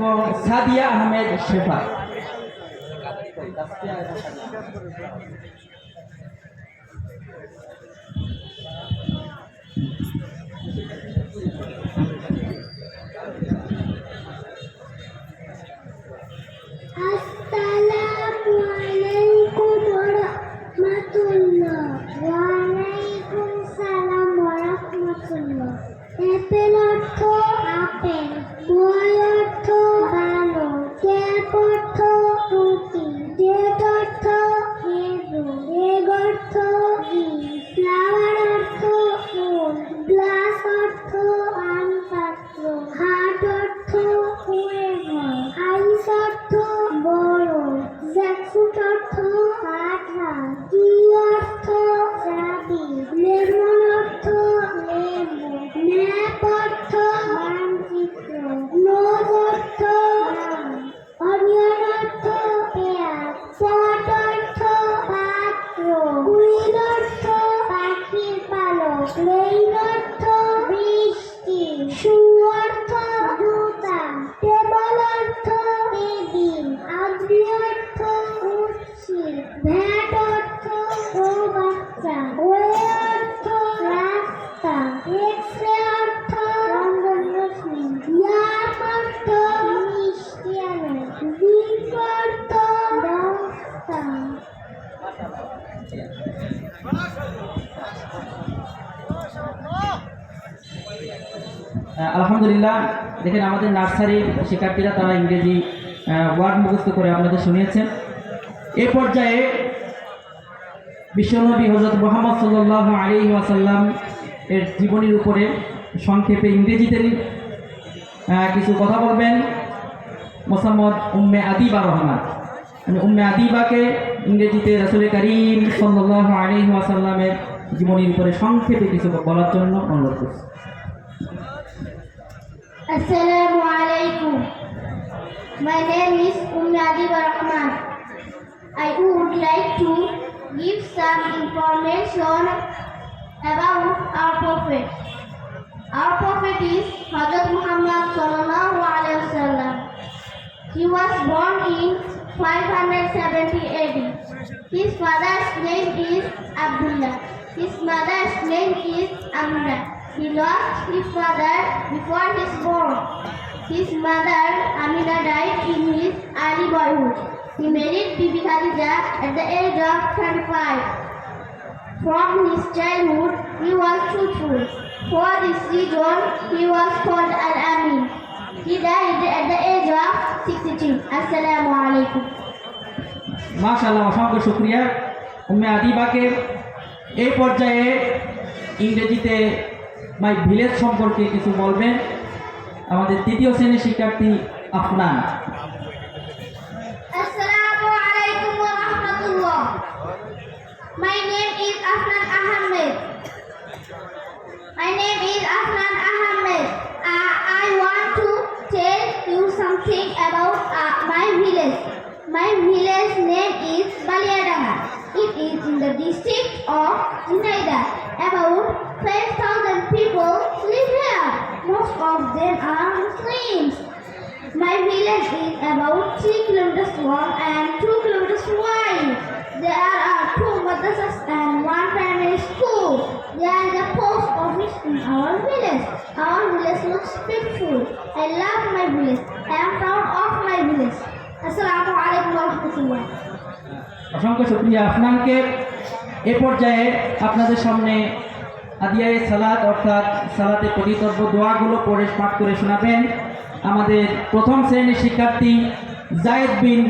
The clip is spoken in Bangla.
এবং সাদিয়া আহমেদ শেফা। আসসালামু আলাইকুম ওয়া রাহমাতুল্লাহ। ওয়া আলাইকুম সালাম ওয়া রাহমাতুল্লাহ। অ্যাপেল অর্থ আপেল, বই অর্থ ভালো, ক্যাপ অর্থ টুপি, ডেট অর্থ খেজুর, এগ অর্থ ডিম, ফ্লাওয়ার অর্থ ফুল, গ্লাস অর্থ পানপাত্র, হার্ট অর্থ কুঁড়ে ঘর, আইস অর্থ বড়, জ্যাকফ্রুট অর্থ কাঁঠাল, কি অর্থ চাবি, লেমন অর্থ লেবু, ম্যাপ অর্থ মানচিত্র, নোজ অর্থ অনিয়ন অর্থ পেঁয়াজ, পট অর্থ পাত্র, কুইল অর্থ পাখির পালক, রেইন অর্থ বৃষ্টি, শু অর্থ জুতা, টেবল অর্থ টেবিল, আগ্রি অর্থ উচ্ছি, ভ্যাট অর্থ বাচ্চা, ওয়ে অর্থ রাস্তা, এক্সরে অর্থ রঞ্জন রশ্মি, ইয়াম অর্থ মিষ্টি আনে, জিপ অর্থ দস্তা। আলহামদুলিল্লাহ, দেখেন আমাদের নার্সারির শিক্ষার্থীরা তারা ইংরেজি ওয়ার্ড মুখস্থ করে আপনাদের শুনিয়েছেন। এ পর্যায়ে বিশ্বনবী হযরত মুহাম্মদ সাল্লাল্লাহু আলাইহি ওয়াসাল্লাম এর জীবনীর উপরে সংক্ষেপে ইংরেজিতে কিছু কথা বলবেন মোসাম্মদ উম্মে আদিবা রহমান। আমি উম্মে আদিবাকে ইংরেজিতে রাসূল করিম সাল্লাল্লাহু আলাইহি ওয়াসাল্লামের জীবনীর উপরে সংক্ষেপে কিছু বলার জন্য অনুরোধ করছি। Assalamu alaikum. My name is Adiba Rahman. I would like to give some information about our Prophet. Our Prophet is Hazrat Muhammad sallallahu alaihi wasallam. He was born in 570 AD. His father's name is Abdullah. His mother's name is Amra. He lost his father before his birth. His mother Amina died in his early boyhood. He married Bibi Khadija at the age of 35. From his childhood, he was truthful. For this reason, he was called Al-Amin. He died at the age of 62. Assalamu alaikum. মাশাআল্লাহ, অসংখ্য শুকরিয়া। উম্মে আদিবাকে এই পর্যায়ে ইংরেজিতে মাই ভিলেজ সম্পর্কে কিছু বলবেন আমাদের তৃতীয় শ্রেণীর শিক্ষার্থী Afnan. Assalamu alaikum wa rahmatullah. My name is Afnan Ahmed. I want to tell you something about my village. My village name is Baliadanga. It is in the district of Jinaida. About 5,000 people live here. Most of them are Muslims. My village is about 3 kilometers long and 2 kilometers wide. There are 2 madrasas and 1 primary school. There is a post office in our village. Our village looks beautiful. I love my village. I am proud of my village. Assalamu alaikum wa rahmatullah. অসংখ্য শুকরিয়া আফনানকে। এ পর্যায়ে আপনাদের সামনে আদিয়ায়ে সালাত অর্থাৎ সালাতে পরিতর্ব দোয়াগুলো পড়ে পাঠ করে শোনাবেন আমাদের প্রথম শ্রেণীর শিক্ষার্থী জায়েদ বিন